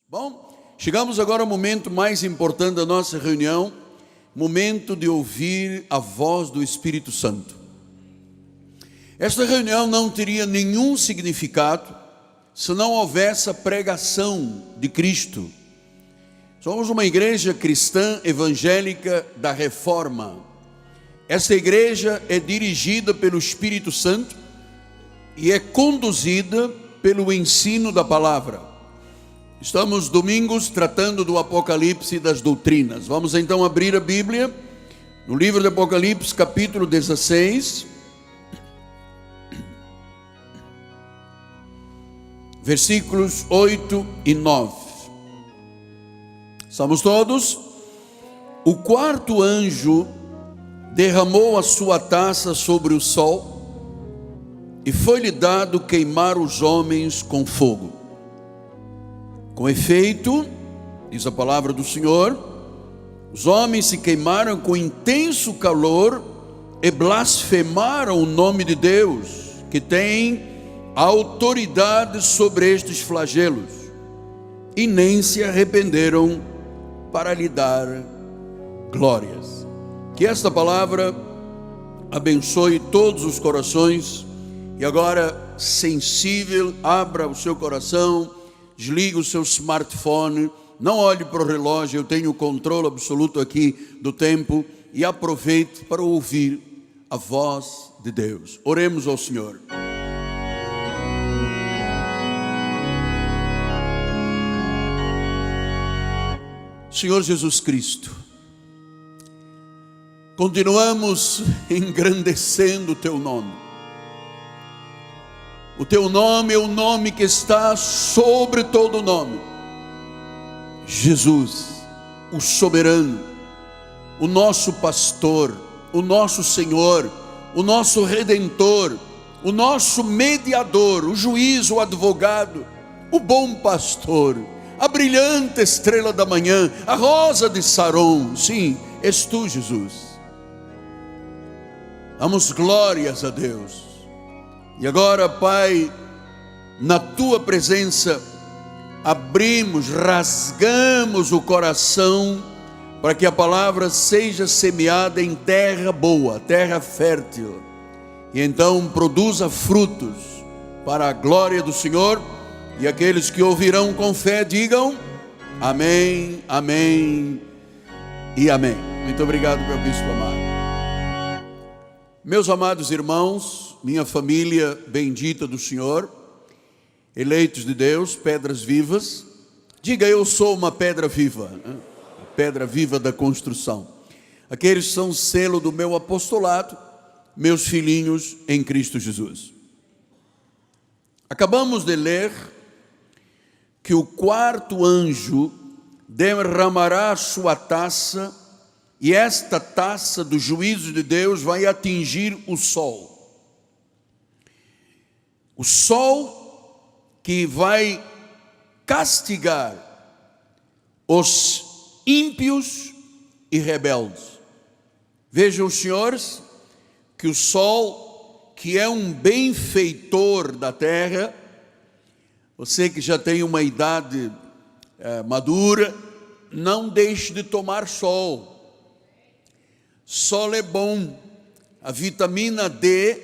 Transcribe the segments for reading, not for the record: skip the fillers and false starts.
Bom, chegamos agora ao momento mais importante da nossa reunião, momento de ouvir a voz do Espírito Santo. Esta reunião não teria nenhum significado se não houvesse a pregação de Cristo. Somos uma igreja cristã evangélica da Reforma. Esta igreja é dirigida pelo Espírito Santo e é conduzida pelo ensino da palavra. Estamos domingos tratando do Apocalipse e das doutrinas. Vamos então abrir a Bíblia no livro de Apocalipse, capítulo 16, versículos 8 e 9. Estamos todos? O quarto anjo derramou a sua taça sobre o sol e foi-lhe dado queimar os homens com fogo. Com efeito, diz a palavra do Senhor, os homens se queimaram com intenso calor e blasfemaram o nome de Deus, que tem autoridade sobre estes flagelos, e nem se arrependeram para lhe dar glórias. Que esta palavra abençoe todos os corações. E agora, sensível, abra o seu coração, desligue o seu smartphone, não olhe para o relógio, eu tenho o controle absoluto aqui do tempo, e aproveite para ouvir a voz de Deus. Oremos ao Senhor. Senhor Jesus Cristo, continuamos engrandecendo o Teu nome. O Teu nome é o nome que está sobre todo nome. Jesus, o soberano, o nosso pastor, o nosso Senhor, o nosso Redentor, o nosso mediador, o juiz, o advogado, o bom pastor, a brilhante estrela da manhã, a rosa de Saron. Sim, és Tu, Jesus. Damos glórias a Deus. E agora, Pai, na Tua presença, abrimos, rasgamos o coração, para que a palavra seja semeada em terra boa, terra fértil, e então produza frutos para a glória do Senhor. E aqueles que ouvirão com fé, digam amém, amém e amém. Muito obrigado, meu bispo amado. Meus amados irmãos, minha família bendita do Senhor, eleitos de Deus, pedras vivas, diga: eu sou uma pedra viva, né? Pedra viva da construção. Aqueles são o selo do meu apostolado, meus filhinhos em Cristo Jesus. Acabamos de ler que o quarto anjo derramará a sua taça, e esta taça do juízo de Deus vai atingir o sol. O sol que vai castigar os ímpios e rebeldes. Vejam, senhores, que o sol, que é um benfeitor da terra, você que já tem uma idade madura, não deixe de tomar sol. Sol é bom. A vitamina D,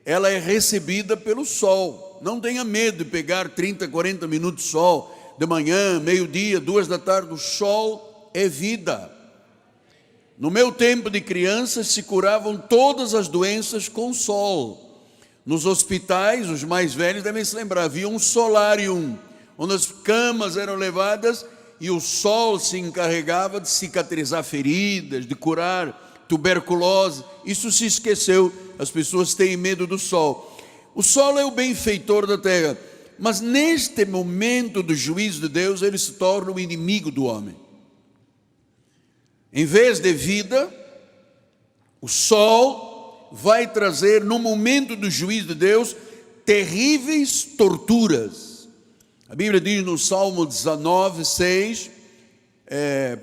ela é recebida pelo sol. Não tenha medo de pegar 30, 40 minutos de sol, de manhã, meio-dia, 2 da tarde. O sol é vida. No meu tempo de criança, se curavam todas as doenças com sol. Nos hospitais, os mais velhos devem se lembrar, havia um solarium, onde as camas eram levadas e o sol se encarregava de cicatrizar feridas, de curar tuberculose. Isso se esqueceu, as pessoas têm medo do sol. O sol é o benfeitor da terra, mas neste momento do juízo de Deus, ele se torna o inimigo do homem. Em vez de vida, o sol vai trazer, no momento do juízo de Deus, terríveis torturas. A Bíblia diz no Salmo 19, 6,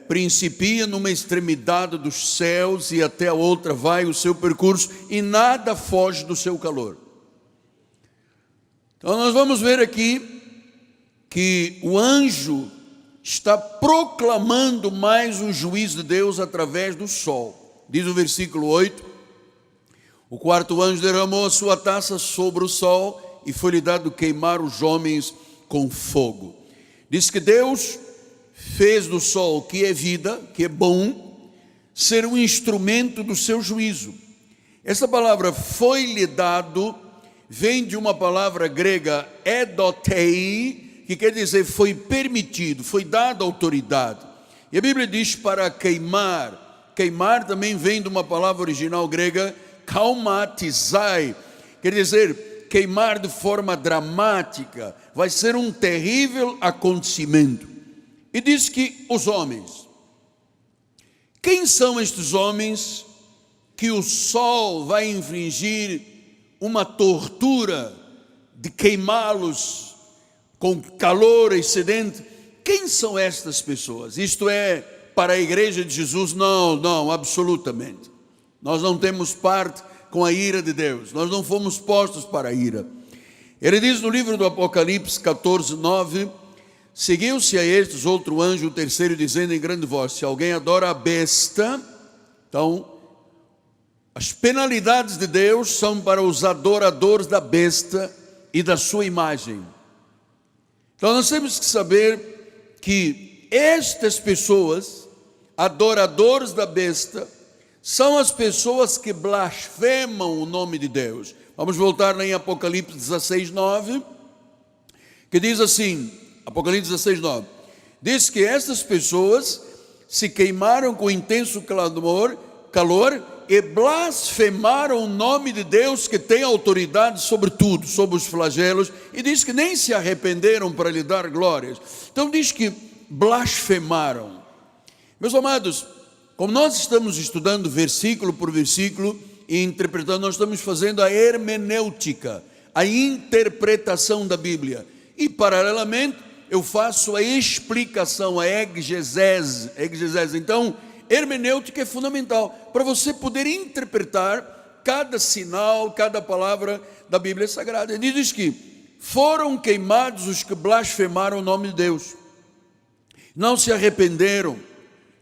principia numa extremidade dos céus e até a outra vai o seu percurso, e nada foge do seu calor. Então nós vamos ver aqui que o anjo está proclamando mais o juízo de Deus através do sol. Diz o versículo 8: o quarto anjo derramou a sua taça sobre o sol e foi-lhe dado queimar os homens com fogo. Diz que Deus fez do sol, que é vida, que é bom, ser um instrumento do seu juízo. Essa palavra foi-lhe dado, vem de uma palavra grega, edotei, que quer dizer foi permitido, foi dada autoridade. E a Bíblia diz para queimar. Queimar também vem de uma palavra original grega, kaumatizai, quer dizer queimar de forma dramática. Vai ser um terrível acontecimento. E diz que os homens, quem são estes homens que o sol vai infligir uma tortura de queimá-los com calor excedente? Quem são estas pessoas? Isto é, para a igreja de Jesus? Não, absolutamente. Nós não temos parte com a ira de Deus, nós não fomos postos para a ira. Ele diz no livro do Apocalipse 14, 9: seguiu-se a estes outro anjo, o terceiro, dizendo em grande voz: se alguém adora a besta, então as penalidades de Deus são para os adoradores da besta e da sua imagem. Então nós temos que saber que estas pessoas, adoradores da besta, são as pessoas que blasfemam o nome de Deus. Vamos voltar lá em Apocalipse 16, 9, que diz assim, Apocalipse 16, 9, diz que estas pessoas se queimaram com intenso calor e blasfemaram o nome de Deus, que tem autoridade sobre tudo, sobre os flagelos, e diz que nem se arrependeram para lhe dar glórias. Então diz que blasfemaram. Meus amados, como nós estamos estudando versículo por versículo e interpretando, nós estamos fazendo a hermenêutica, a interpretação da Bíblia, e paralelamente eu faço a explicação, a exegese. Então, hermenêutica é fundamental para você poder interpretar cada sinal, cada palavra da Bíblia Sagrada. Ele diz que foram queimados os que blasfemaram o nome de Deus, não se arrependeram,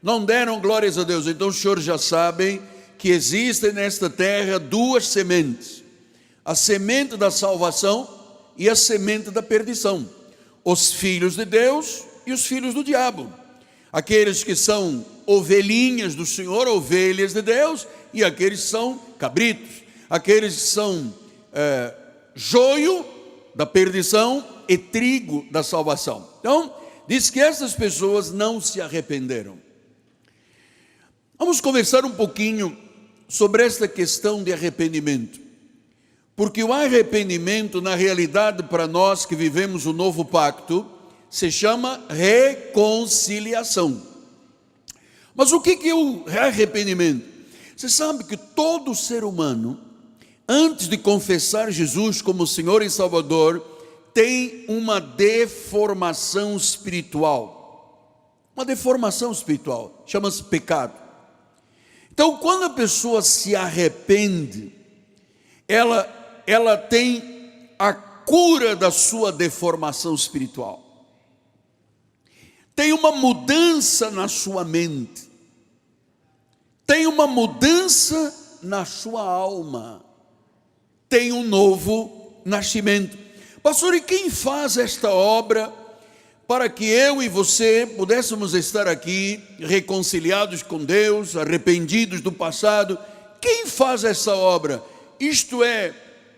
não deram glórias a Deus. Então os senhores já sabem que existem nesta terra duas sementes: a semente da salvação e a semente da perdição. Os filhos de Deus e os filhos do diabo. Aqueles que são ovelhinhas do Senhor, ovelhas de Deus, e aqueles que são cabritos. Aqueles que são joio da perdição e trigo da salvação. Então, diz que essas pessoas não se arrependeram. Vamos conversar um pouquinho sobre esta questão de arrependimento. Porque o arrependimento, na realidade, para nós que vivemos o novo pacto, se chama reconciliação. Mas o que é o arrependimento? Você sabe que todo ser humano, antes de confessar Jesus como Senhor e Salvador, tem uma deformação espiritual. Uma deformação espiritual, chama-se pecado. Então, quando a pessoa se arrepende, ela tem a cura da sua deformação espiritual. Tem uma mudança na sua mente. Tem uma mudança na sua alma. Tem um novo nascimento. Pastor, e quem faz esta obra para que eu e você pudéssemos estar aqui reconciliados com Deus, arrependidos do passado? Quem faz essa obra? Isto é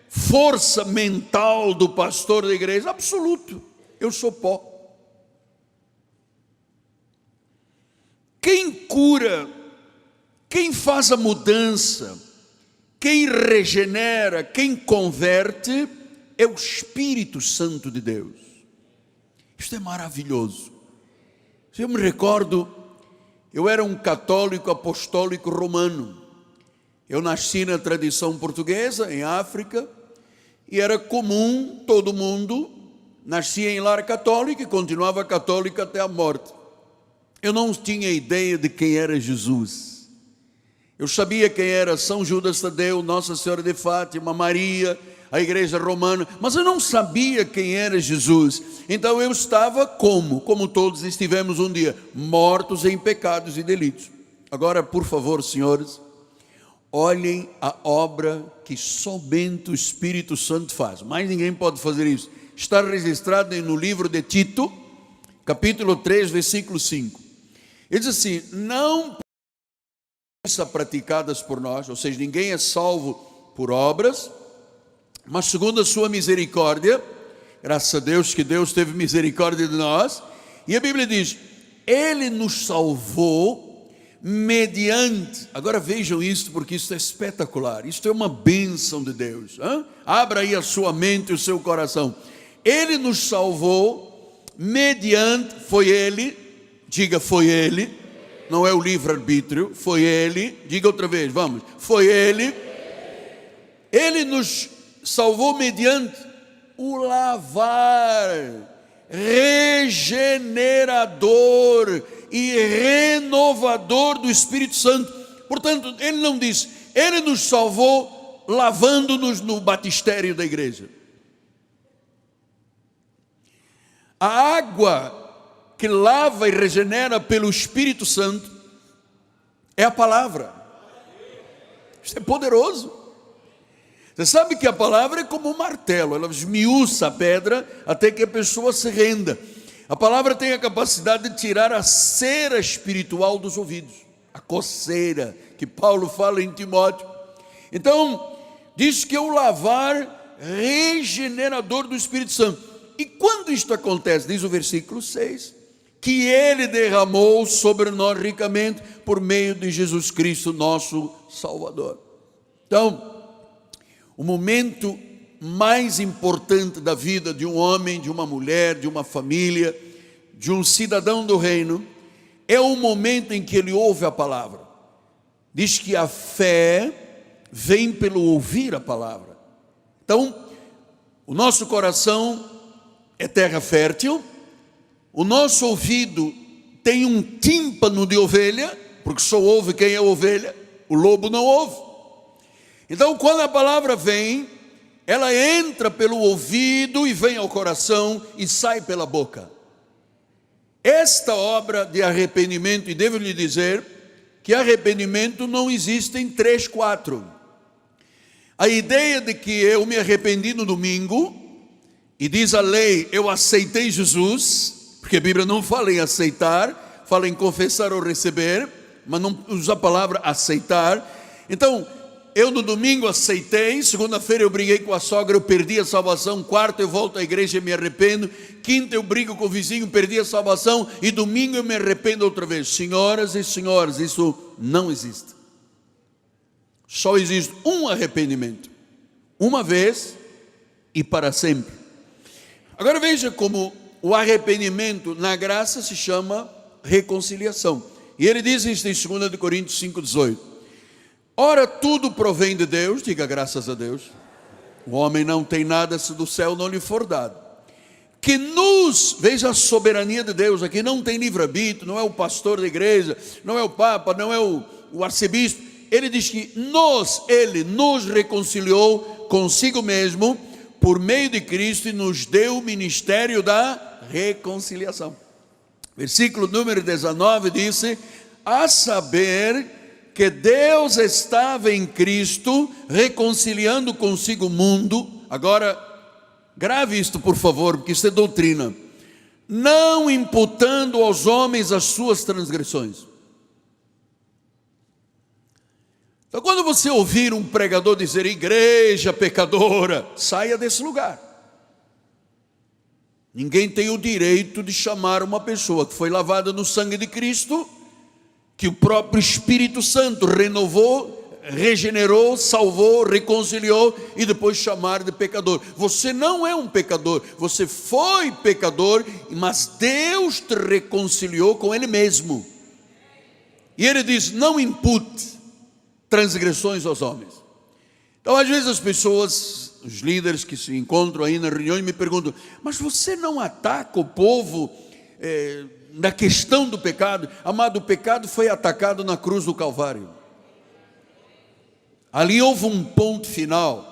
força mental do pastor da igreja? Absoluto. Eu sou pó. Quem cura, quem faz a mudança, quem regenera, quem converte, é o Espírito Santo de Deus. Isto é maravilhoso. Eu me recordo, eu era um católico apostólico romano. Eu nasci na tradição portuguesa, em África, e era comum, todo mundo nascia em lar católico e continuava católico até a morte. Eu não tinha ideia de quem era Jesus. Eu sabia quem era São Judas Tadeu, Nossa Senhora de Fátima, Maria, a igreja romana, mas eu não sabia quem era Jesus. Então eu estava como todos estivemos um dia, mortos em pecados e delitos. Agora, por favor, senhores, olhem a obra que somente o Espírito Santo faz. Mais ninguém pode fazer isso. Está registrado no livro de Tito, capítulo 3, versículo 5. Ele diz assim: não são praticadas por nós, ou seja, ninguém é salvo por obras, mas segundo a sua misericórdia, graças a Deus que Deus teve misericórdia de nós. E a Bíblia diz: Ele nos salvou mediante, agora vejam isso, porque isso é espetacular, isto é uma bênção de Deus, hein? Abra aí a sua mente e o seu coração. Ele nos salvou mediante, foi Ele, diga foi Ele, não é o livre-arbítrio, foi Ele, diga outra vez, vamos, foi Ele. Ele nos salvou mediante o lavar regenerador e renovador do Espírito Santo. Portanto, ele não diz, ele nos salvou lavando-nos no batistério da igreja. A água que lava e regenera pelo Espírito Santo é a palavra. Isso é poderoso. Você sabe que a palavra é como um martelo, ela esmiuça a pedra até que a pessoa se renda. A palavra tem a capacidade de tirar a cera espiritual dos ouvidos, a coceira, que Paulo fala em Timóteo. Então, diz que é o lavar regenerador do Espírito Santo. E quando isto acontece, diz o versículo 6, que Ele derramou sobre nós ricamente por meio de Jesus Cristo, nosso Salvador. Então, o momento mais importante da vida de um homem, de uma mulher, de uma família, de um cidadão do reino, é o momento em que ele ouve a palavra. Diz que a fé vem pelo ouvir a palavra. Então, o nosso coração é terra fértil, o nosso ouvido tem um tímpano de ovelha, porque só ouve quem é ovelha, o lobo não ouve. Então, quando a palavra vem, ela entra pelo ouvido e vem ao coração e sai pela boca. Esta obra de arrependimento, e devo lhe dizer que arrependimento não existe em 3, 4. A ideia de que eu me arrependi no domingo, e diz a lei, eu aceitei Jesus, porque a Bíblia não fala em aceitar, fala em confessar ou receber, mas não usa a palavra aceitar. Então, eu no domingo aceitei, segunda-feira eu briguei com a sogra, eu perdi a salvação, quarta eu volto à igreja e me arrependo, quinta eu brigo com o vizinho, perdi a salvação, e domingo eu me arrependo outra vez. Senhoras e senhores, isso não existe. Só existe um arrependimento, uma vez e para sempre. Agora veja como o arrependimento na graça se chama reconciliação. E ele diz isso em 2 Coríntios 5,18. Ora, tudo provém de Deus, diga graças a Deus. O homem não tem nada se do céu não lhe for dado. Que nos, veja a soberania de Deus, aqui não tem livre-arbítrio, não é o pastor da igreja, não é o papa, não é o arcebispo. Ele diz que ele nos reconciliou consigo mesmo, por meio de Cristo, e nos deu o ministério da reconciliação. Versículo número 19 disse, a saber que Deus estava em Cristo, reconciliando consigo o mundo. Agora, grave isto por favor, porque isso é doutrina. Não imputando aos homens as suas transgressões. Então, quando você ouvir um pregador dizer, igreja pecadora, saia desse lugar. Ninguém tem o direito de chamar uma pessoa que foi lavada no sangue de Cristo, que o próprio Espírito Santo renovou, regenerou, salvou, reconciliou, e depois chamar de pecador. Você não é um pecador, você foi pecador, mas Deus te reconciliou com Ele mesmo. E Ele diz, não impute transgressões aos homens. Então às vezes as pessoas, os líderes que se encontram aí na reunião me perguntam, mas você não ataca o povo na questão do pecado? Amado, o pecado foi atacado na cruz do Calvário. Ali houve um ponto final.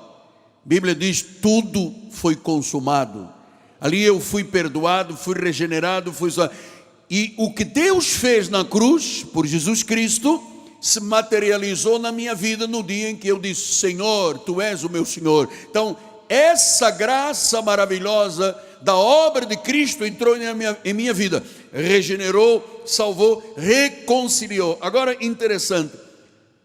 Bíblia diz, tudo foi consumado. Ali eu fui perdoado, fui regenerado, e o que Deus fez na cruz, por Jesus Cristo, se materializou na minha vida no dia em que eu disse, Senhor, Tu és o meu Senhor. Então, essa graça maravilhosa da obra de Cristo entrou em minha vida, regenerou, salvou, reconciliou. Agora, interessante,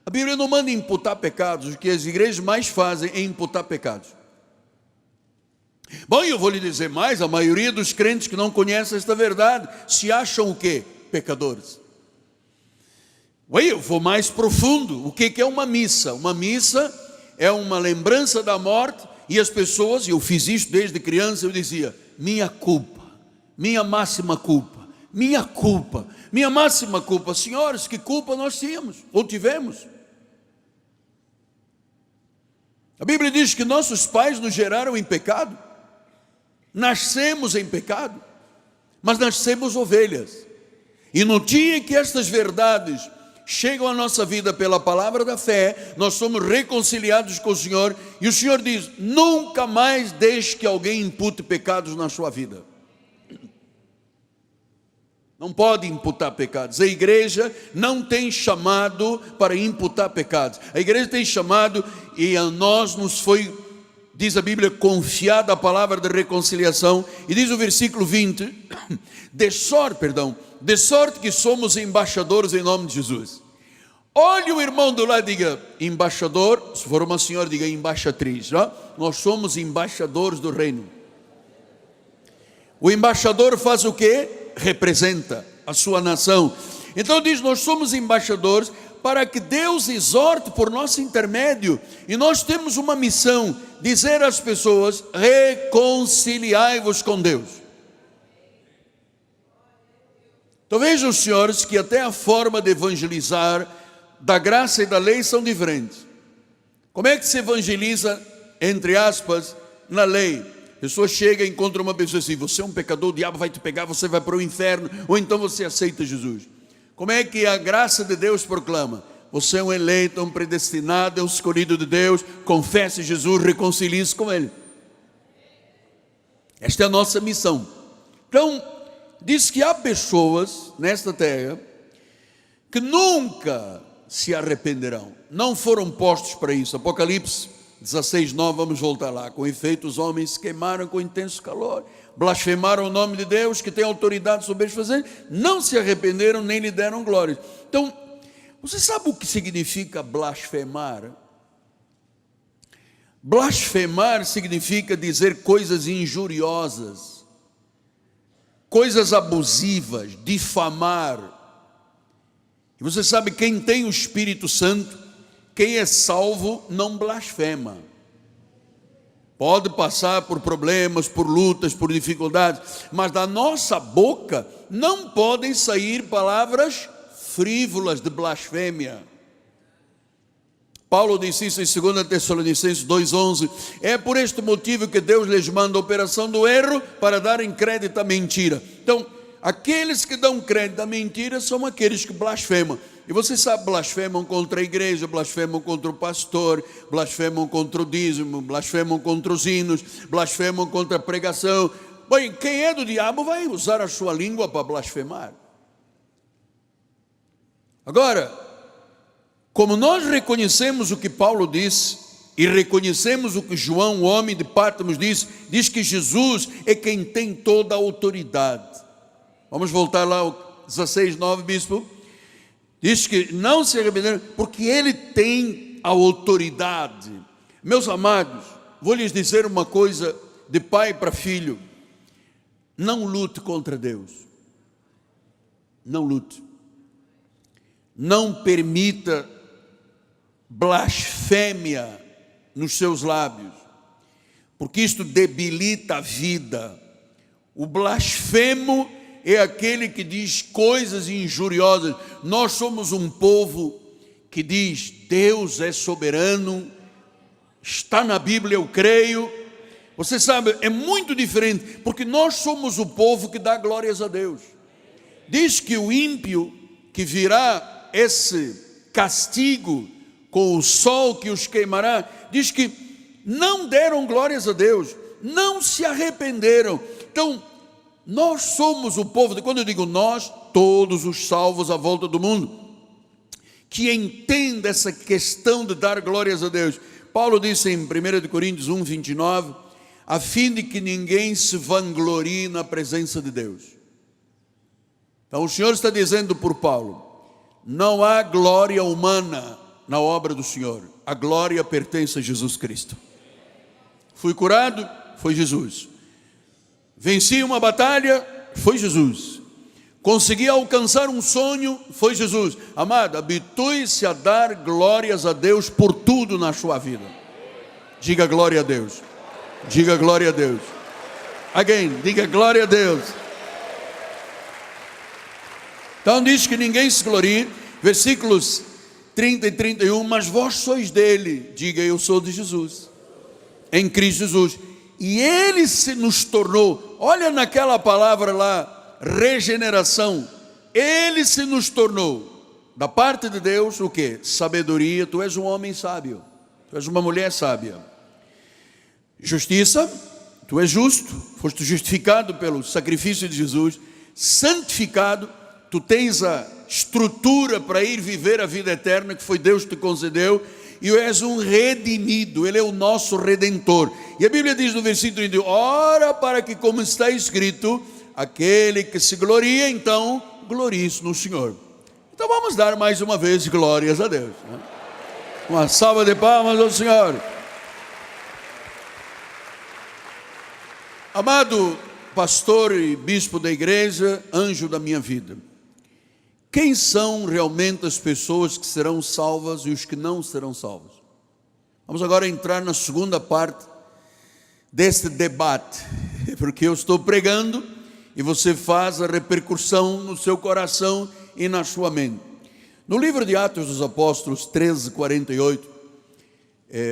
a Bíblia não manda imputar pecados, o que as igrejas mais fazem é imputar pecados. Bom, eu vou lhe dizer mais, a maioria dos crentes que não conhecem esta verdade, se acham o quê? Pecadores. Eu vou mais profundo, o que é uma missa? Uma missa é uma lembrança da morte, e as pessoas, e eu fiz isso desde criança, eu dizia, minha culpa, minha máxima culpa, minha culpa, minha máxima culpa. Senhores, que culpa nós tínhamos, ou tivemos? A Bíblia diz que nossos pais nos geraram em pecado, nascemos em pecado, mas nascemos ovelhas, e no dia em que estas verdades chegam à nossa vida pela palavra da fé, nós somos reconciliados com o Senhor, e o Senhor diz, nunca mais deixe que alguém impute pecados na sua vida. Não pode imputar pecados. A igreja não tem chamado para imputar pecados. A igreja tem chamado, e a nós nos foi, diz a Bíblia, confiada a palavra de reconciliação, e diz o versículo 20, de sorte que somos embaixadores em nome de Jesus. Olhe o irmão do lado e diga, embaixador, se for uma senhora, diga embaixatriz, não? Nós somos embaixadores do reino. O embaixador faz o quê? Representa a sua nação. Então diz, nós somos embaixadores para que Deus exorte por nosso intermédio, e nós temos uma missão, dizer às pessoas, reconciliai-vos com Deus. Então vejam, senhores, que até a forma de evangelizar da graça e da lei são diferentes. Como é que se evangeliza, entre aspas, na lei? A pessoa chega e encontra uma pessoa assim, você é um pecador, o diabo vai te pegar, você vai para o inferno, ou então você aceita Jesus. Como é que a graça de Deus proclama? Você é um eleito, um predestinado, é um escolhido de Deus, confesse Jesus, reconcilie-se com Ele. Esta é a nossa missão. Então, diz que há pessoas nesta terra que nunca se arrependerão, não foram postos para isso. Apocalipse 16:9, vamos voltar lá. Com efeito, os homens se queimaram com intenso calor, blasfemaram o nome de Deus, que tem autoridade sobre eles fazer, não se arrependeram nem lhe deram glória. Então, você sabe o que significa blasfemar? Blasfemar significa dizer coisas injuriosas, coisas abusivas, difamar. E você sabe, quem tem o Espírito Santo, quem é salvo, não blasfema. Pode passar por problemas, por lutas, por dificuldades, mas da nossa boca não podem sair palavras frívolas de blasfêmia. Paulo disse isso em 2 Tessalonicenses 2:11, é por este motivo que Deus lhes manda a operação do erro, para darem crédito à mentira. Então, aqueles que dão crédito à mentira são aqueles que blasfemam. E você sabe, blasfemam contra a igreja, blasfemam contra o pastor, blasfemam contra o dízimo, blasfemam contra os hinos, blasfemam contra a pregação. Bem, quem é do diabo vai usar a sua língua para blasfemar. Agora, como nós reconhecemos o que Paulo disse, e reconhecemos o que João, o homem de Pátmos, diz que Jesus é quem tem toda a autoridade. Vamos voltar lá ao 16:9, bispo. Diz que não se arrependeram, porque Ele tem a autoridade. Meus amados, vou lhes dizer uma coisa de pai para filho: não lute contra Deus. Não lute. Não permita blasfêmia nos seus lábios, porque isto debilita a vida. O blasfemo é aquele que diz coisas injuriosas. Nós somos um povo que diz, Deus é soberano, está na Bíblia, eu creio. Você sabe, é muito diferente, porque nós somos o povo que dá glórias a Deus. Diz que o ímpio, que virá esse castigo com o sol que os queimará, diz que não deram glórias a Deus, não se arrependeram. Então, nós somos o povo, quando eu digo nós, todos os salvos à volta do mundo, que entende essa questão de dar glórias a Deus. Paulo disse em 1 Coríntios 1, 29, a fim de que ninguém se vanglorie na presença de Deus. Então o Senhor está dizendo por Paulo, não há glória humana na obra do Senhor, a glória pertence a Jesus Cristo. Fui curado, foi Jesus. Venci uma batalha, foi Jesus. Consegui alcançar um sonho, foi Jesus. Amado, habitue-se a dar glórias a Deus por tudo na sua vida. Diga glória a Deus. Diga glória a Deus. Again, diga glória a Deus. Então diz que ninguém se glorie, versículos 30 e 31, mas vós sois dele, diga eu sou de Jesus, em Cristo Jesus, e ele se nos tornou, olha naquela palavra lá, regeneração, ele se nos tornou, da parte de Deus, o que? Sabedoria, tu és um homem sábio, tu és uma mulher sábia, justiça, tu és justo, foste justificado pelo sacrifício de Jesus, santificado, tu tens a estrutura para ir viver a vida eterna que foi Deus que te concedeu, e és um redimido, ele é o nosso redentor. E a Bíblia diz no versículo 31, ora para que, como está escrito, aquele que se gloria, então glorie-se no Senhor. Então vamos dar mais uma vez glórias a Deus, né? Uma salva de palmas ao Senhor. Amado pastor e bispo da igreja, anjo da minha vida, quem são realmente as pessoas que serão salvas e os que não serão salvos? Vamos agora entrar na segunda parte deste debate, porque eu estou pregando e você faz a repercussão no seu coração e na sua mente. No livro de Atos dos Apóstolos 13, 48,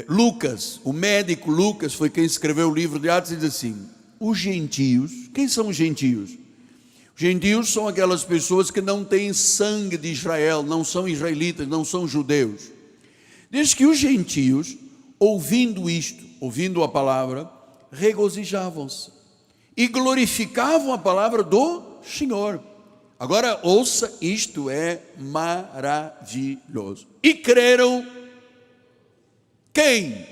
Lucas, o médico Lucas foi quem escreveu o livro de Atos e diz assim, os gentios, quem são os gentios? Gentios são aquelas pessoas que não têm sangue de Israel, não são israelitas, não são judeus. Diz que os gentios, ouvindo isto, ouvindo a palavra, regozijavam-se e glorificavam a palavra do Senhor. Agora ouça, isto é maravilhoso. E creram quem?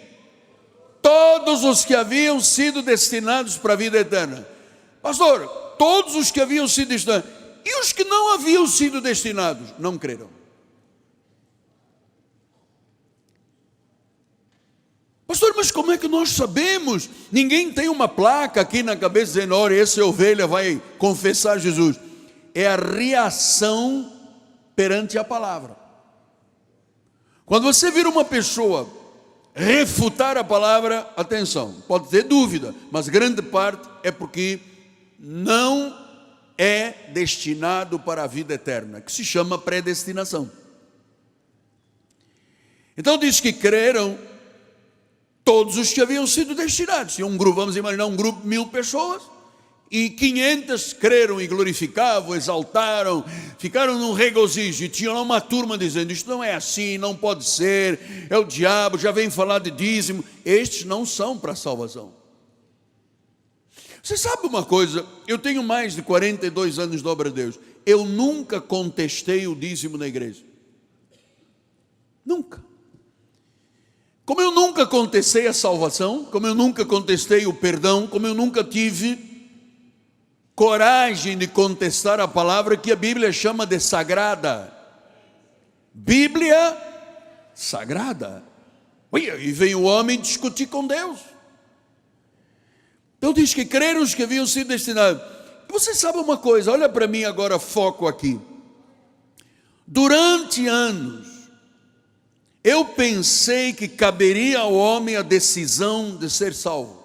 Todos os que haviam sido destinados para a vida eterna. Pastor, todos os que haviam sido destinados, e os que não haviam sido destinados, não creram. Pastor, mas como é que nós sabemos? Ninguém tem uma placa aqui na cabeça dizendo, olha, essa ovelha vai confessar Jesus. É a reação perante a palavra. Quando você vira uma pessoa refutar a palavra, atenção, pode ter dúvida, mas grande parte é porque não é destinado para a vida eterna, que se chama predestinação. Então diz que creram todos os que haviam sido destinados. Tinha um grupo, vamos imaginar um grupo de 1000 pessoas, e 500 creram e glorificavam, exaltaram, ficaram num regozijo, e tinha lá uma turma dizendo, isto não é assim, não pode ser, é o diabo, já vem falar de dízimo. Estes não são para a salvação. Você sabe uma coisa, eu tenho mais de 42 anos de obra de Deus, eu nunca contestei o dízimo na igreja, nunca. Como eu nunca contestei a salvação, como eu nunca contestei o perdão, como eu nunca tive coragem de contestar a palavra que a Bíblia chama de sagrada. Bíblia sagrada. E vem o homem discutir com Deus. Então diz que creram os que haviam sido destinados. Você sabe uma coisa, olha para mim agora, foco aqui. Durante anos, eu pensei que caberia ao homem a decisão de ser salvo.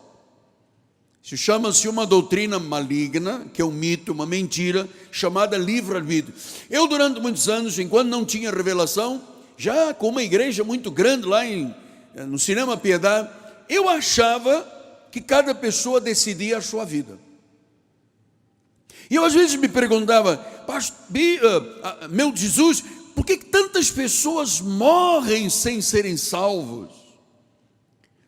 Isso chama-se uma doutrina maligna, que é um mito, uma mentira, chamada livre-arbítrio. Eu durante muitos anos, enquanto não tinha revelação, já com uma igreja muito grande lá no Cinema Piedade, eu achava que cada pessoa decidia a sua vida. E eu às vezes me perguntava, meu Jesus, por que tantas pessoas morrem sem serem salvos?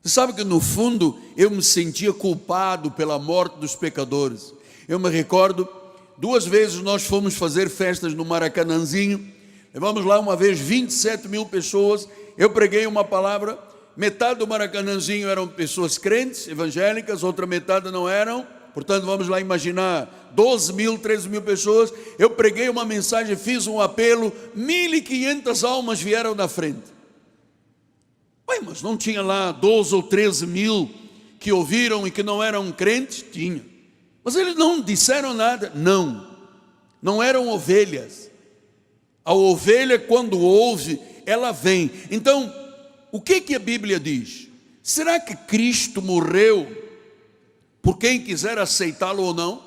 Você sabe que no fundo eu me sentia culpado pela morte dos pecadores. Eu me recordo, 2 vezes nós fomos fazer festas no Maracanãzinho, levamos lá uma vez 27 mil pessoas, eu preguei uma palavra, metade do Maracanãzinho eram pessoas crentes, evangélicas, outra metade não eram, portanto vamos lá imaginar 12 mil, 13 mil pessoas, eu preguei uma mensagem, fiz um apelo, 1.500 almas vieram na frente. Ué, mas não tinha lá 12 ou 13 mil que ouviram e que não eram crentes? Tinha. Mas eles não disseram nada. Não eram ovelhas. A ovelha, quando ouve, ela vem. Então, o que a Bíblia diz? Será que Cristo morreu por quem quiser aceitá-lo ou não?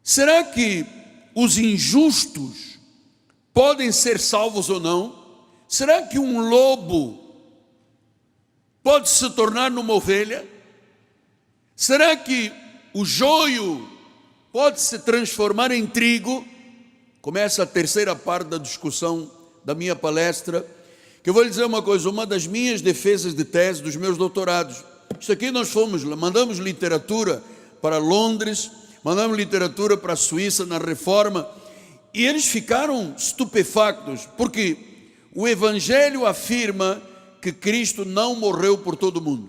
Será que os injustos podem ser salvos ou não? Será que um lobo pode se tornar numa ovelha? Será que o joio pode se transformar em trigo? Começa a terceira parte da discussão da minha palestra, que eu vou lhe dizer uma coisa, uma das minhas defesas de tese dos meus doutorados. Isso aqui nós mandamos literatura para Londres, mandamos literatura para a Suíça na Reforma, e eles ficaram estupefactos, porque o Evangelho afirma que Cristo não morreu por todo mundo.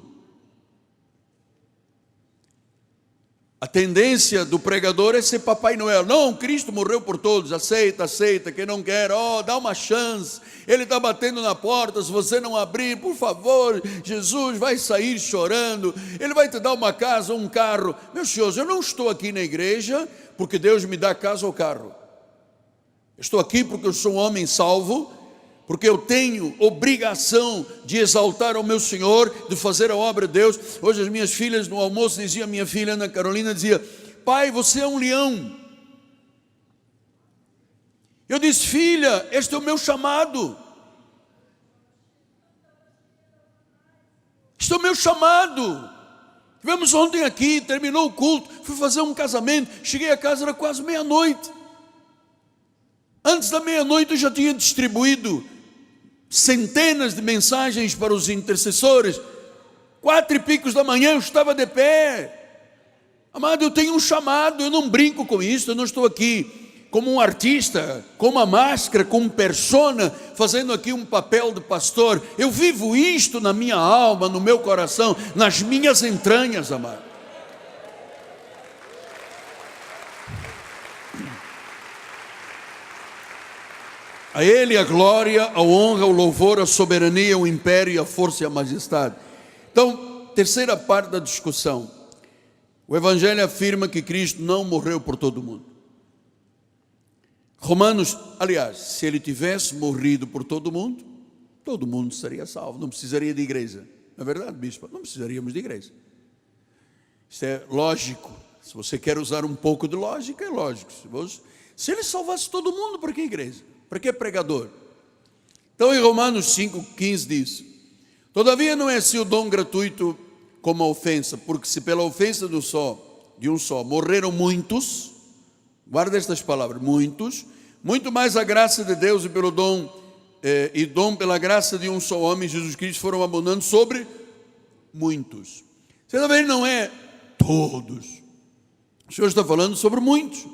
A tendência do pregador é ser Papai Noel. Não, Cristo morreu por todos, aceita, quem não quer, dá uma chance, Ele está batendo na porta, se você não abrir, por favor, Jesus vai sair chorando, Ele vai te dar uma casa, um carro. Meus senhores, eu não estou aqui na igreja porque Deus me dá casa ou carro. Eu estou aqui porque eu sou um homem salvo, porque eu tenho obrigação de exaltar ao meu Senhor, de fazer a obra de Deus. Hoje as minhas filhas no almoço diziam, minha filha Ana Carolina dizia, pai, você é um leão. Eu disse, filha, este é o meu chamado. Este é o meu chamado. Tivemos ontem aqui, terminou o culto, fui fazer um casamento, cheguei a casa, era quase meia-noite. Antes da meia-noite eu já tinha distribuído centenas de mensagens para os intercessores. 4:00 da manhã eu estava de pé. Amado, eu tenho um chamado, eu não brinco com isso, eu não estou aqui como um artista, com uma máscara, com persona, fazendo aqui um papel de pastor. Eu vivo isto na minha alma, no meu coração, nas minhas entranhas, amado. A Ele a glória, a honra, o louvor, a soberania, o império, a força e a majestade. Então, terceira parte da discussão. O Evangelho afirma que Cristo não morreu por todo mundo. Romanos, aliás, se Ele tivesse morrido por todo mundo seria salvo, não precisaria de igreja. Não é verdade, bispo? Não precisaríamos de igreja. Isso é lógico. Se você quer usar um pouco de lógica, é lógico. Se Ele salvasse todo mundo, para que igreja? Para que pregador? Então em Romanos 5,15 diz, todavia não é assim o dom gratuito como a ofensa, porque se pela ofensa de um só morreram muitos, guarda estas palavras, muitos, muito mais a graça de Deus e pelo dom pela graça de um só homem, Jesus Cristo, foram abundando sobre muitos. Você está vendo, não é todos. O Senhor está falando sobre muitos.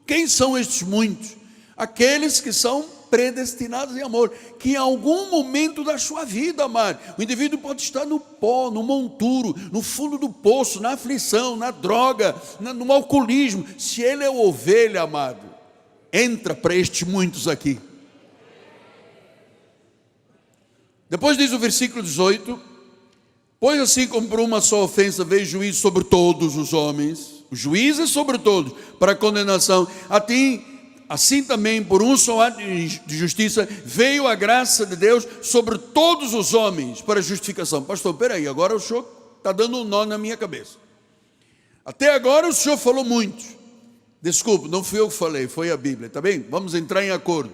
Quem são estes muitos? Aqueles que são predestinados em amor, que em algum momento da sua vida, amado, o indivíduo pode estar no pó, no monturo, no fundo do poço, na aflição, na droga, no alcoolismo. Se ele é ovelha, amado, entra para estes muitos aqui. Depois diz o versículo 18, pois assim como por uma só ofensa veio juízo sobre todos os homens, o juízo é sobre todos, para condenação, assim também, por um só ato de justiça, veio a graça de Deus sobre todos os homens para justificação. Pastor, peraí, agora o senhor está dando um nó na minha cabeça. Até agora o senhor falou muito. Desculpe, não fui eu que falei, foi a Bíblia, tá bem? Vamos entrar em acordo.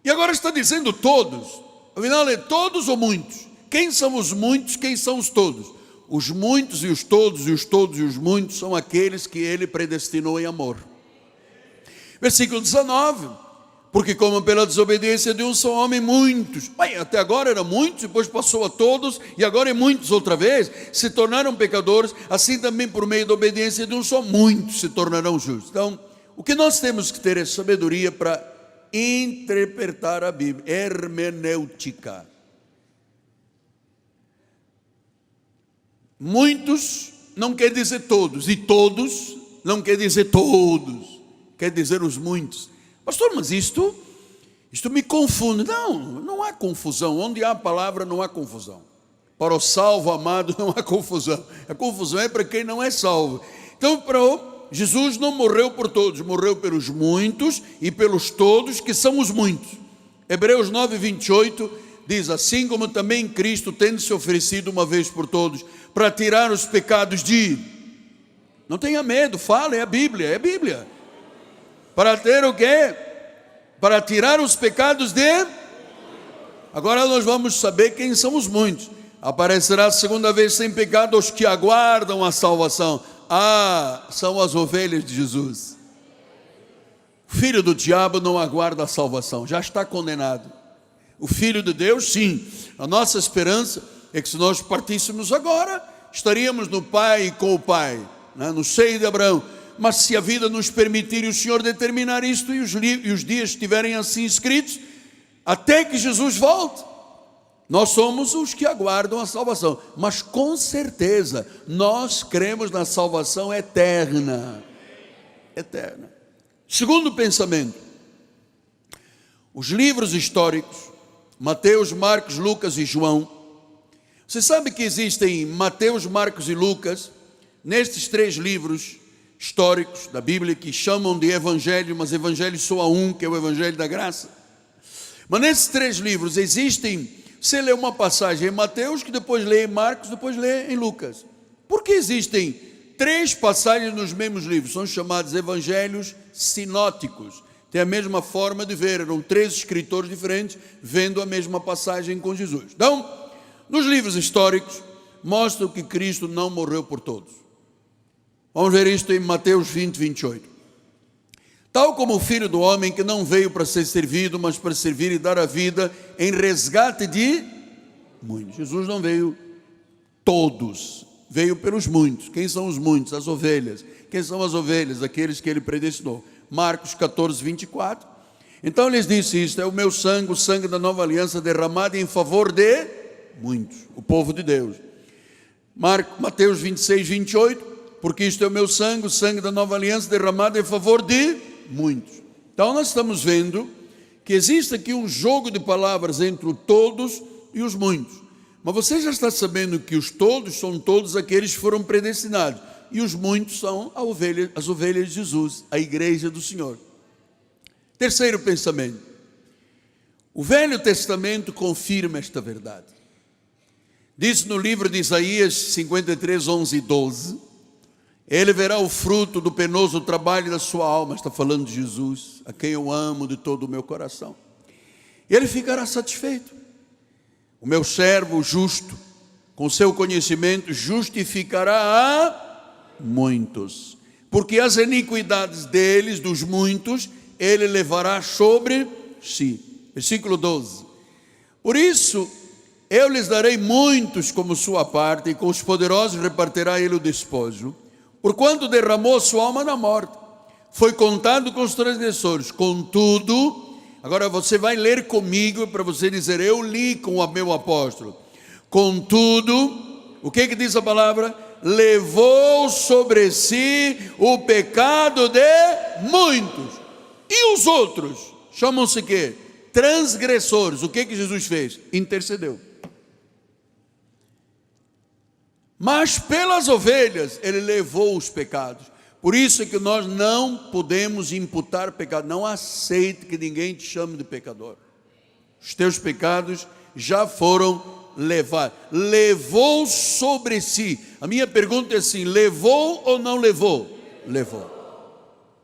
E agora está dizendo todos. Afinal, é todos ou muitos? Quem são os muitos, quem são os todos? Os muitos e os todos, e os todos e os muitos são aqueles que Ele predestinou em amor. Versículo 19, Porque como pela desobediência de um só homem, muitos, até agora eram muitos, depois passou a todos, e agora é muitos outra vez, se tornaram pecadores, assim também por meio da obediência de um só, muitos se tornarão justos. Então, o que nós temos que ter é sabedoria para interpretar a Bíblia, hermenêutica. Muitos não quer dizer todos, e todos não quer dizer todos, quer dizer os muitos. Pastor, mas isto me confunde. Não há confusão. Onde há palavra não há confusão. Para o salvo amado não há confusão. A confusão é para quem não é salvo. Então, Jesus não morreu por todos, morreu pelos muitos e pelos todos que são os muitos. Hebreus 9, 28 diz: assim como também Cristo, tendo se oferecido uma vez por todos, para tirar os pecados de... Não tenha medo, fala, é a Bíblia. Para ter o quê? Para tirar os pecados de... Agora nós vamos saber quem são os muitos. Aparecerá a segunda vez sem pecado os que aguardam a salvação. São as ovelhas de Jesus. O filho do diabo não aguarda a salvação, já está condenado. O filho de Deus, sim. A nossa esperança é que se nós partíssemos agora, estaríamos no Pai com o Pai, no seio de Abraão. Mas se a vida nos permitir e o Senhor determinar isto e os dias estiverem assim escritos, até que Jesus volte, nós somos os que aguardam a salvação. Mas com certeza, nós cremos na salvação eterna. Eterna. Segundo pensamento, os livros históricos, Mateus, Marcos, Lucas e João. Você sabe que existem Mateus, Marcos e Lucas, nestes 3 livros históricos da Bíblia, que chamam de evangelho, mas evangelho só há um, que é o evangelho da graça. Mas nesses 3 livros existem, você lê uma passagem em Mateus, que depois lê em Marcos, depois lê em Lucas. Por que existem 3 passagens nos mesmos livros? São chamados evangelhos sinóticos. Tem a mesma forma de ver, eram 3 escritores diferentes vendo a mesma passagem com Jesus. Então, nos livros históricos, mostram que Cristo não morreu por todos. Vamos ver isto em Mateus 20, 28. Tal como o Filho do Homem, que não veio para ser servido, mas para servir e dar a vida em resgate de muitos. Jesus não veio todos, veio pelos muitos. Quem são os muitos? As ovelhas. Quem são as ovelhas? Aqueles que ele predestinou. Marcos 14, 24. Então lhes disse isto: é o meu sangue, o sangue da nova aliança, derramado em favor de muitos, o povo de Deus. Mateus 26, 28. Porque isto é o meu sangue, o sangue da nova aliança, derramado em favor de muitos. Então nós estamos vendo que existe aqui um jogo de palavras entre o todos e os muitos. Mas você já está sabendo que os todos são todos aqueles que foram predestinados, e os muitos são as ovelhas de Jesus, a igreja do Senhor. Terceiro pensamento: o Velho Testamento confirma esta verdade. Diz no livro de Isaías 53, 11 e 12: ele verá o fruto do penoso trabalho da sua alma. Está falando de Jesus, a quem eu amo de todo o meu coração. E ele ficará satisfeito. O meu servo justo, com seu conhecimento, justificará a muitos, porque as iniquidades deles, dos muitos, ele levará sobre si. Versículo 12. Por isso, eu lhes darei muitos como sua parte, e com os poderosos repartirá ele o despojo. Porquanto derramou sua alma na morte, foi contado com os transgressores. Contudo, agora você vai ler comigo para você dizer: eu li com o meu apóstolo. Contudo, o que diz a palavra? Levou sobre si o pecado de muitos. E os outros chamam-se quê? Transgressores. O que Jesus fez? Intercedeu. Mas pelas ovelhas ele levou os pecados. Por isso é que nós não podemos imputar pecado. Não aceite que ninguém te chame de pecador. Os teus pecados já foram levados. Levou sobre si. A minha pergunta é assim: levou ou não levou? Levou.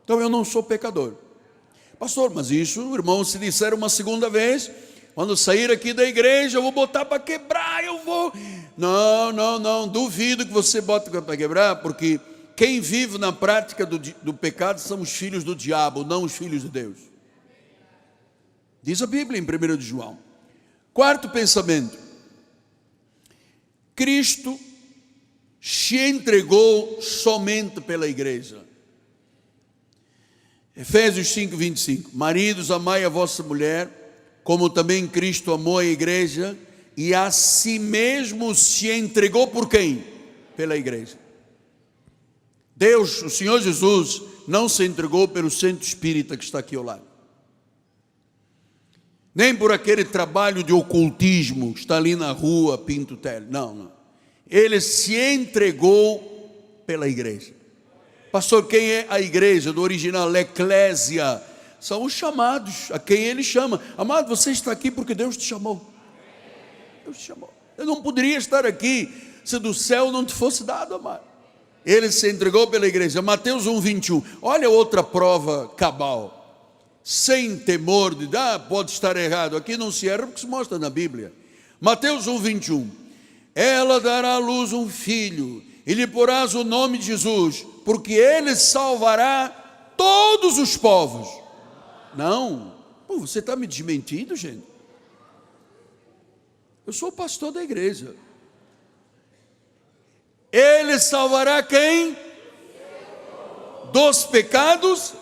Então eu não sou pecador. Pastor, mas isso, irmão, se disser uma segunda vez, quando sair aqui da igreja, eu vou botar para quebrar, eu vou... Não, duvido que você bote para quebrar, porque quem vive na prática do pecado são os filhos do diabo, não os filhos de Deus. Diz a Bíblia em 1 de João. Quarto pensamento. Cristo se entregou somente pela igreja. Efésios 5, 25. Maridos, amai a vossa mulher, como também Cristo amou a igreja, e a si mesmo se entregou por quem? Pela igreja. Deus, o Senhor Jesus, não se entregou pelo centro espírita que está aqui ao lado. Nem por aquele trabalho de ocultismo que está ali na rua Pinto Tele. Não. Ele se entregou pela igreja. Pastor, quem é a igreja? Do original, eclésia. São os chamados, a quem ele chama. Amado, você está aqui porque Deus te chamou. Deus te chamou. Eu não poderia estar aqui se do céu não te fosse dado, amado. Ele se entregou pela igreja. Mateus 1, 21. Olha outra prova cabal. Sem temor de, pode estar errado. Aqui não se erra porque se mostra na Bíblia. Mateus 1, 21. Ela dará à luz um filho, e lhe porás o nome de Jesus, porque ele salvará todos os povos. Não. Pô, você está me desmentindo, gente? Eu sou o pastor da igreja. Ele salvará quem? Dos pecados.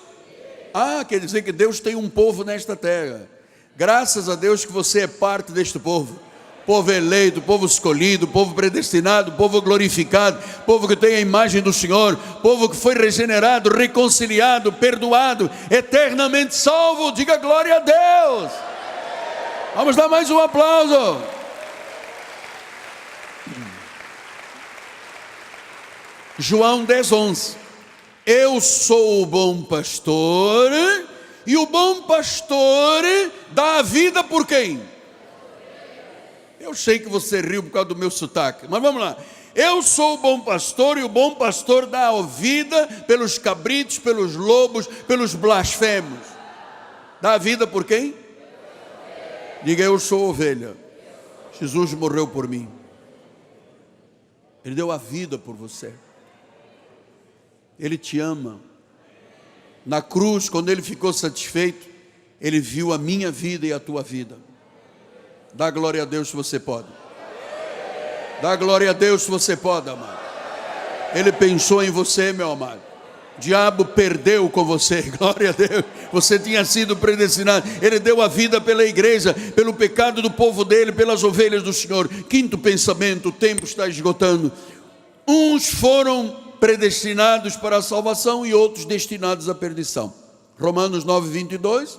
Quer dizer que Deus tem um povo nesta terra. Graças a Deus que você é parte deste povo. Povo eleito, povo escolhido, povo predestinado, povo glorificado, povo que tem a imagem do Senhor, povo que foi regenerado, reconciliado, perdoado, eternamente salvo. Diga glória a Deus. Vamos dar mais um aplauso. João 10, 11. Eu sou o bom pastor, e o bom pastor dá a vida por quem? Eu sei que você riu por causa do meu sotaque, mas vamos lá. Eu sou o bom pastor, e o bom pastor dá a vida pelos cabritos, pelos lobos, pelos blasfemos. Dá a vida por quem? Diga, eu sou ovelha. Jesus morreu por mim. Ele deu a vida por você. Ele te ama. Na cruz, quando ele ficou satisfeito, ele viu a minha vida e a tua vida. Dá glória a Deus se você pode. Dá glória a Deus se você pode, amado. Ele pensou em você, meu amado. O diabo perdeu com você, glória a Deus. Você tinha sido predestinado. Ele deu a vida pela igreja, pelo pecado do povo dele, pelas ovelhas do Senhor. Quinto pensamento, o tempo está esgotando. Uns foram predestinados para a salvação e outros destinados à perdição. Romanos 9, 22.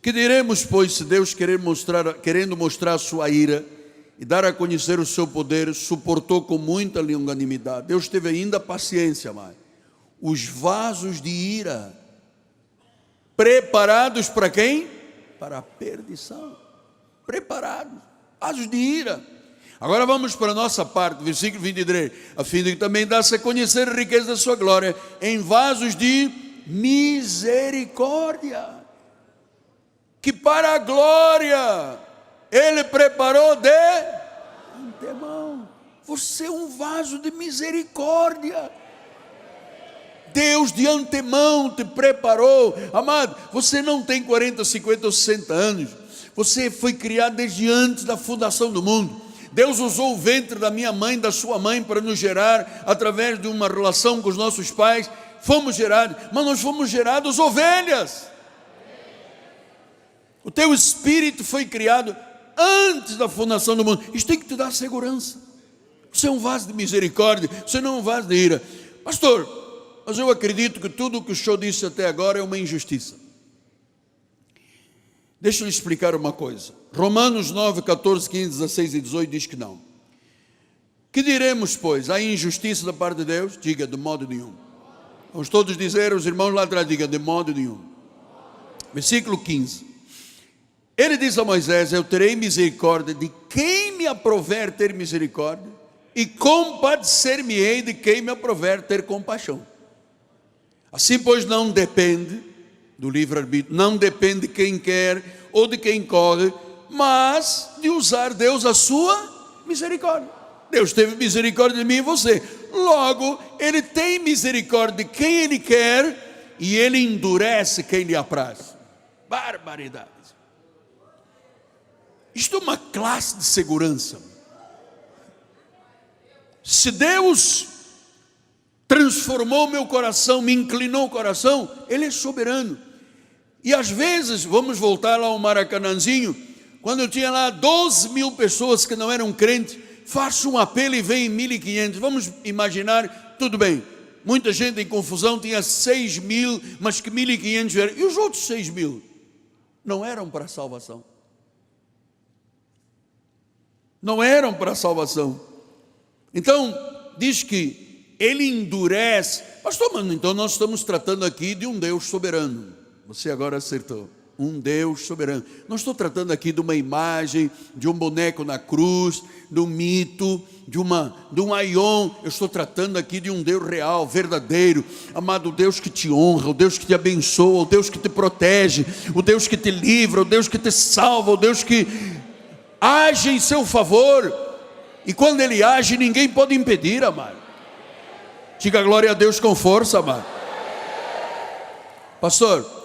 Que diremos, pois, se Deus querendo mostrar a sua ira e dar a conhecer o seu poder, suportou com muita longanimidade. Deus teve ainda paciência, amado. Os vasos de ira, preparados para quem? Para a perdição. Preparados, vasos de ira. Agora vamos para a nossa parte, versículo 23. A fim de que também dá-se a conhecer a riqueza da sua glória em vasos de misericórdia, que para a glória ele preparou de antemão. Você é um vaso de misericórdia. Deus de antemão te preparou. Amado, você não tem 40, 50 ou 60 anos. Você foi criado desde antes da fundação do mundo. Deus usou o ventre da minha mãe, da sua mãe, para nos gerar, através de uma relação com os nossos pais. Fomos gerados, mas nós fomos gerados ovelhas. O teu espírito foi criado antes da fundação do mundo. Isso tem que te dar segurança. Você é um vaso de misericórdia, você não é um vaso de ira. Pastor, mas eu acredito que tudo o que o senhor disse até agora é uma injustiça. Deixa eu lhe explicar uma coisa. Romanos 9, 14, 15, 16 e 18 diz que não. Que diremos, pois? Há injustiça da parte de Deus? Diga, de modo nenhum. Vamos todos dizer, os irmãos lá atrás, diga, de modo nenhum. Versículo 15. Ele diz a Moisés, eu terei misericórdia de quem me aprover ter misericórdia, e compadecer-me-ei de quem me aprover ter compaixão. Assim, pois, não depende do livre-arbítrio, não depende de quem quer ou de quem corre, mas de usar Deus a sua misericórdia. Deus teve misericórdia de mim e você. Logo, Ele tem misericórdia de quem Ele quer e Ele endurece quem lhe apraz. Barbaridade. Isto é uma classe de segurança. Se Deus transformou meu coração, me inclinou o coração, Ele é soberano. E às vezes, vamos voltar lá ao Maracanãzinho, quando eu tinha lá 12 mil pessoas que não eram crentes, faço um apelo e vem 1.500, vamos imaginar, tudo bem, muita gente em confusão, tinha 6 mil, mas que 1.500 vieram, e os outros 6 mil não eram para a salvação, não eram para a salvação. Então, diz que Ele endurece, pastor, mas então nós estamos tratando aqui de um Deus soberano, você agora acertou. Um Deus soberano. Não estou tratando aqui de uma imagem, de um boneco na cruz, de um mito, de um aion. Eu estou tratando aqui de um Deus real, verdadeiro. Amado, o Deus que te honra, o Deus que te abençoa, o Deus que te protege, o Deus que te livra, o Deus que te salva, o Deus que age em seu favor. E quando Ele age, ninguém pode impedir, amado. Diga glória a Deus com força, amado. Pastor,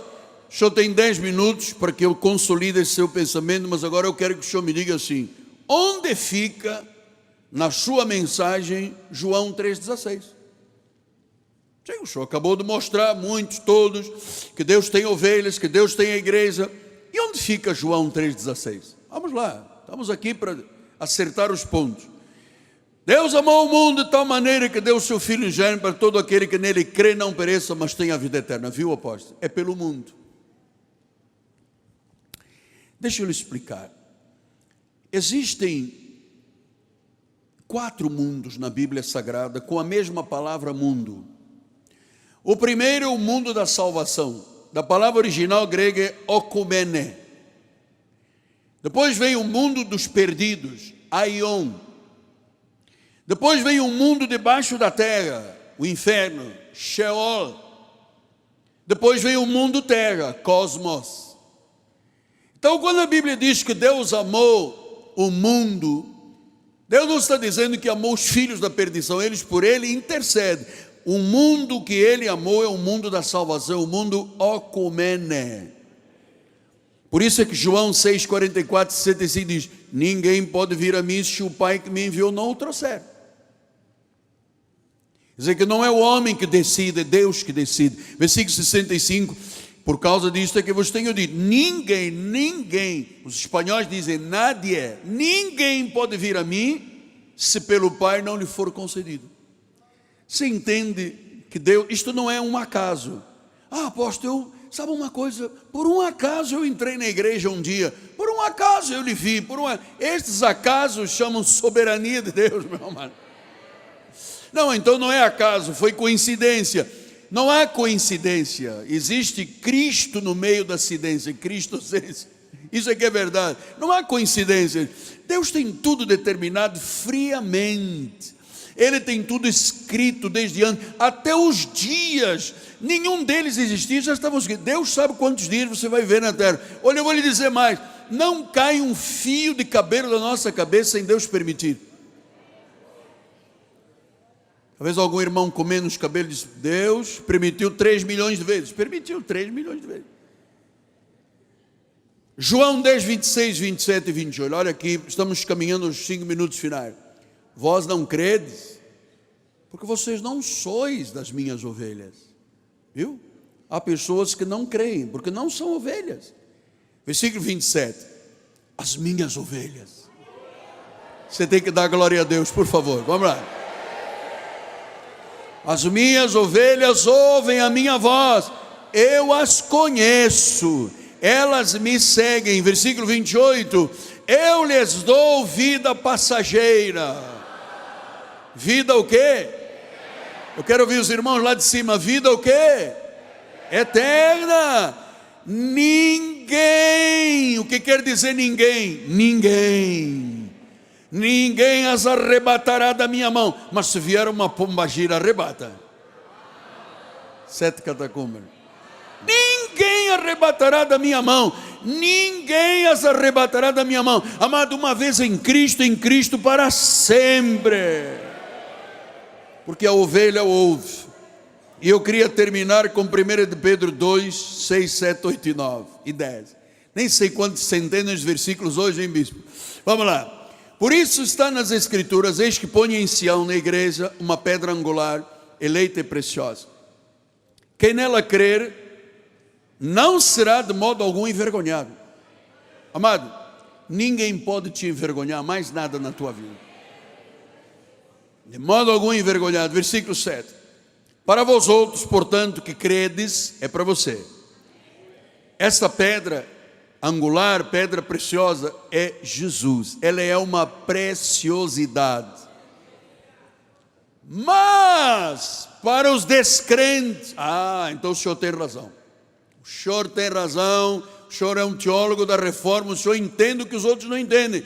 o senhor tem 10 minutos para que eu consolide esse seu pensamento, mas agora eu quero que o senhor me diga assim: onde fica na sua mensagem João 3,16? O senhor acabou de mostrar, muitos, todos, que Deus tem ovelhas, que Deus tem a igreja. E onde fica João 3,16? Vamos lá, estamos aqui para acertar os pontos. Deus amou o mundo de tal maneira que deu o seu Filho ingênuo para todo aquele que nele crê não pereça, mas tenha a vida eterna. Viu, apóstolo? É pelo mundo. Deixa eu lhe explicar. Existem 4 mundos na Bíblia Sagrada com a mesma palavra mundo. O primeiro é o mundo da salvação. Da palavra original grega é okumene. Depois vem o mundo dos perdidos, aion. Depois vem o mundo debaixo da terra, o inferno, Sheol. Depois vem o mundo terra, cosmos. Então, quando a Bíblia diz que Deus amou o mundo, Deus não está dizendo que amou os filhos da perdição, eles por Ele intercedem. O mundo que Ele amou é o mundo da salvação, o mundo okumene. Por isso é que João 6, 44, 65 diz: ninguém pode vir a mim se o Pai que me enviou não o trouxer. Quer dizer que não é o homem que decide, é Deus que decide. Versículo 65, por causa disso é que vos tenho dito: ninguém, os espanhóis dizem nadie, ninguém pode vir a mim se pelo Pai não lhe for concedido. Você entende que Deus, isto não é um acaso. Ah, apóstolo, sabe uma coisa, por um acaso eu entrei na igreja um dia, por um acaso eu lhe vi, estes acasos chamam soberania de Deus, meu amado. Não, então não é acaso, foi coincidência. Não há coincidência, existe Cristo no meio da acidência, Cristo, isso é que é verdade, não há coincidência. Deus tem tudo determinado friamente, Ele tem tudo escrito desde antes, até os dias, nenhum deles existia, já estavam escritos. Deus sabe quantos dias você vai ver na terra. Olha, eu vou lhe dizer mais, não cai um fio de cabelo da nossa cabeça sem Deus permitir. Talvez algum irmão comendo os cabelos disse: Deus permitiu 3 milhões de vezes. Permitiu 3 milhões de vezes. João 10, 26, 27 e 28. Olha aqui, estamos caminhando aos 5 minutos finais. Vós não credes, porque vocês não sois das minhas ovelhas. Viu? Há pessoas que não creem, porque não são ovelhas. Versículo 27. As minhas ovelhas. Você tem que dar glória a Deus, por favor. Vamos lá. As minhas ovelhas ouvem a minha voz, eu as conheço, elas me seguem. Versículo 28, eu lhes dou vida passageira. Vida o quê? Eu quero ouvir os irmãos lá de cima. Vida o quê? Eterna. Ninguém, o que quer dizer ninguém? Ninguém as arrebatará da minha mão. Mas se vier uma pombagira, arrebata. 7 catacumbas. Ninguém arrebatará da minha mão. Ninguém as arrebatará da minha mão. Amado, uma vez em Cristo para sempre. Porque a ovelha ouve. E eu queria terminar com 1 de Pedro 2, 6, 7, 8 e 9 e 10. Nem sei quantas centenas de versículos hoje, hein, bispo? Vamos lá. Por isso está nas Escrituras: eis que ponho em Sião, na igreja, uma pedra angular, eleita e preciosa. Quem nela crer, não será de modo algum envergonhado. Amado, ninguém pode te envergonhar mais nada na tua vida. De modo algum envergonhado. Versículo 7. Para vós outros, portanto, que credes, é para você. Esta pedra angular, pedra preciosa, é Jesus. Ela é uma preciosidade. Mas para os descrentes, então o senhor tem razão. O senhor tem razão. O senhor é um teólogo da reforma. O senhor entende o que os outros não entendem.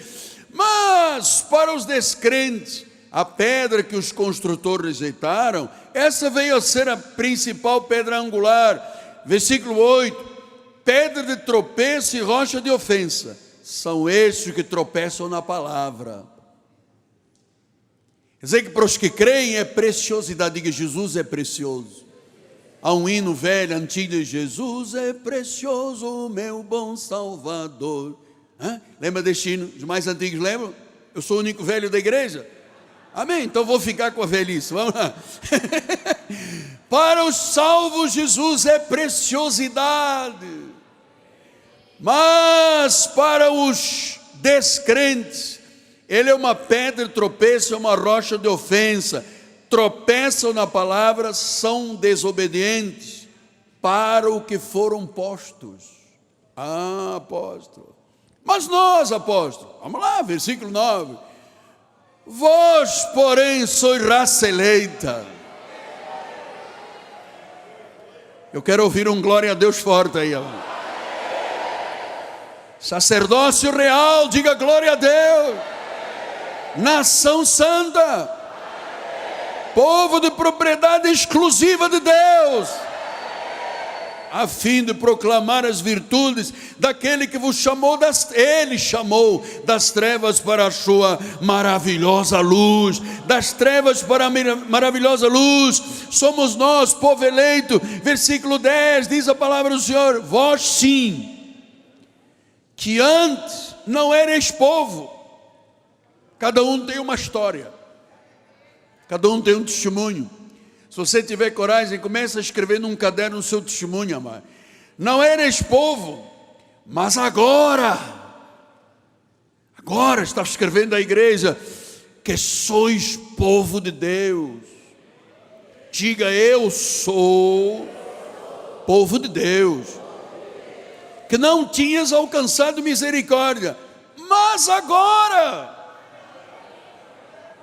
Mas para os descrentes, a pedra que os construtores rejeitaram, essa veio a ser a principal pedra angular. Versículo 8. Pedra de tropeço e rocha de ofensa, são estes que tropeçam na palavra. Quer dizer que para os que creem é preciosidade. Diga: Jesus é precioso. Há um hino velho, antigo: Jesus é precioso, meu bom Salvador. Lembra deste hino? Os mais antigos lembram? Eu sou o único velho da igreja. Amém? Então vou ficar com a velhice. Vamos lá. Para os salvos, Jesus é preciosidade. Mas para os descrentes, ele é uma pedra de tropeço, é uma rocha de ofensa. Tropeçam na palavra, são desobedientes para o que foram postos. Apóstolo. Mas nós, apóstolo, vamos lá, versículo 9. Vós, porém, sois raça eleita. Eu quero ouvir um glória a Deus forte aí, ó. Sacerdócio real, diga glória a Deus. Nação santa, povo de propriedade exclusiva de Deus, a fim de proclamar as virtudes daquele que vos chamou ele chamou das trevas para a sua maravilhosa luz. Das trevas para a maravilhosa luz somos nós, povo eleito. Versículo 10, diz a palavra do Senhor: vós sim, que antes não eres povo. Cada um tem uma história, cada um tem um testemunho. Se você tiver coragem, comece a escrever num caderno o seu testemunho, amado. Não eres povo, mas agora está escrevendo à igreja que sois povo de Deus. Diga: eu sou povo de Deus. Que não tinhas alcançado misericórdia, mas agora.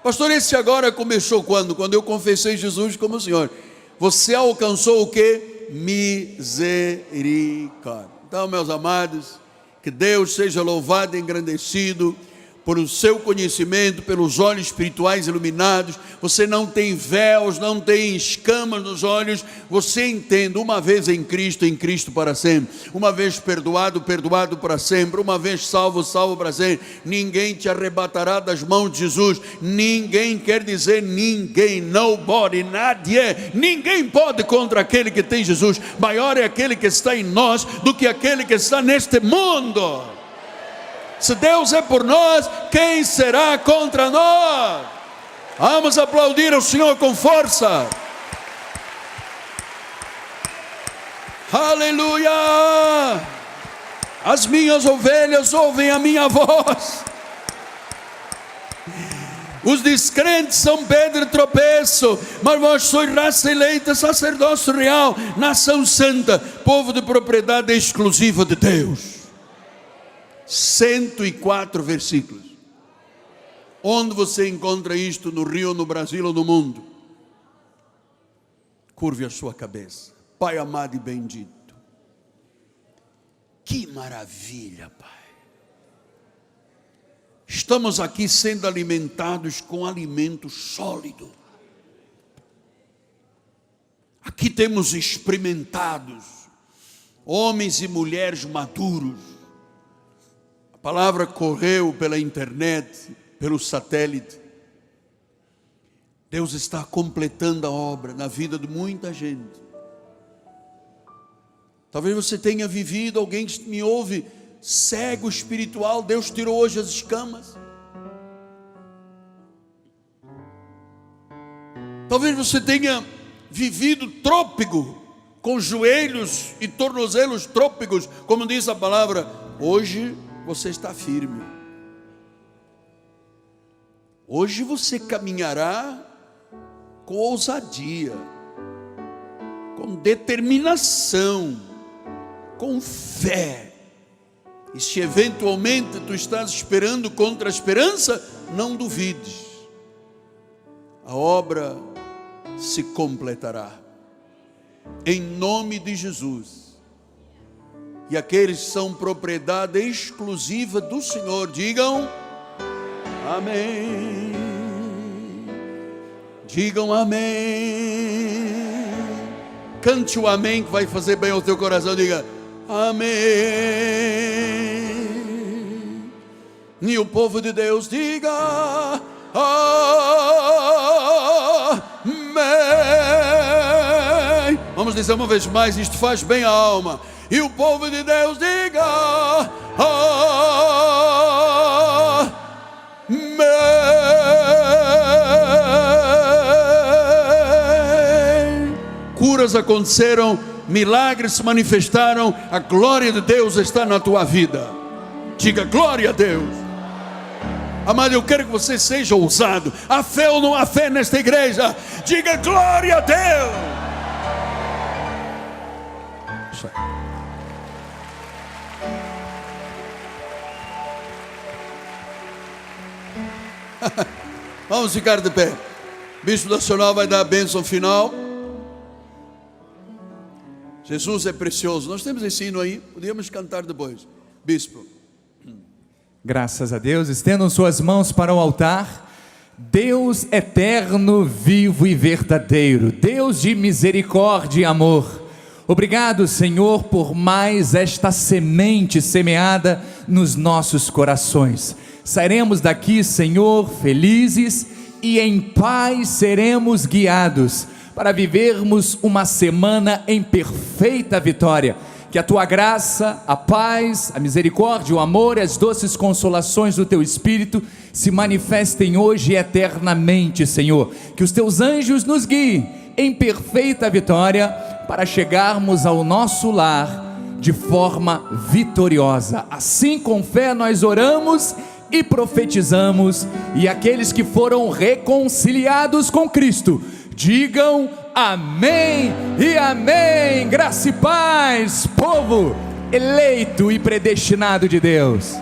Pastor, esse agora começou quando? Quando eu confessei Jesus como Senhor. Você alcançou o que? Misericórdia. Então, meus amados, que Deus seja louvado e engrandecido por o seu conhecimento, pelos olhos espirituais iluminados. Você não tem véus, não tem escamas nos olhos. Você entende: uma vez em Cristo para sempre. Uma vez perdoado, perdoado para sempre. Uma vez salvo, salvo para sempre. Ninguém te arrebatará das mãos de Jesus. Ninguém quer dizer ninguém, nobody, nadie. Ninguém pode contra aquele que tem Jesus. Maior é aquele que está em nós do que aquele que está neste mundo. Se Deus é por nós, quem será contra nós? Vamos aplaudir ao Senhor com força. Aleluia! As minhas ovelhas ouvem a minha voz. Os descrentes são pedra de tropeço, mas vós sois raça eleita, sacerdócio real, nação santa, povo de propriedade exclusiva de Deus. 104 versículos. Onde você encontra isto? No Rio, no Brasil ou no mundo? Curve a sua cabeça. Pai amado e bendito, que maravilha, Pai. Estamos aqui sendo alimentados com alimento sólido. Aqui temos experimentados homens e mulheres maduros. A palavra correu pela internet, pelo satélite. Deus está completando a obra na vida de muita gente. Talvez você tenha vivido, alguém que me ouve, cego espiritual, Deus tirou hoje as escamas. Talvez você tenha vivido trôpego, com joelhos e tornozelos trôpegos, como diz a palavra. Hoje você está firme. Hoje você caminhará com ousadia, com determinação, com fé. E se eventualmente tu estás esperando contra a esperança, não duvides, a obra se completará, em nome de Jesus. E aqueles que são propriedade exclusiva do Senhor, digam amém. Digam amém. Cante o amém, que vai fazer bem ao teu coração. Diga amém. E o povo de Deus diga amém. Vamos dizer uma vez mais, isto faz bem à alma. E o povo de Deus diga amém. Curas aconteceram, milagres se manifestaram, a glória de Deus está na tua vida. Diga glória a Deus. Amado, eu quero que você seja ousado. Há fé ou não há fé nesta igreja? Diga glória a Deus. Isso aí. Vamos ficar de pé. Bispo Nacional vai dar a bênção final. Jesus é precioso. Nós temos esse hino aí, podíamos cantar depois. Bispo. Graças a Deus, estendam suas mãos para o altar. Deus eterno, vivo e verdadeiro, Deus de misericórdia e amor, obrigado, Senhor, por mais esta semente semeada nos nossos corações. Sairemos daqui, Senhor, felizes e em paz seremos guiados para vivermos uma semana em perfeita vitória. Que a tua graça, a paz, a misericórdia, o amor e as doces consolações do teu Espírito se manifestem hoje e eternamente, Senhor. Que os teus anjos nos guiem em perfeita vitória para chegarmos ao nosso lar de forma vitoriosa. Assim, com fé, nós oramos e profetizamos, e aqueles que foram reconciliados com Cristo, digam amém e amém. Graça e paz, povo eleito e predestinado de Deus.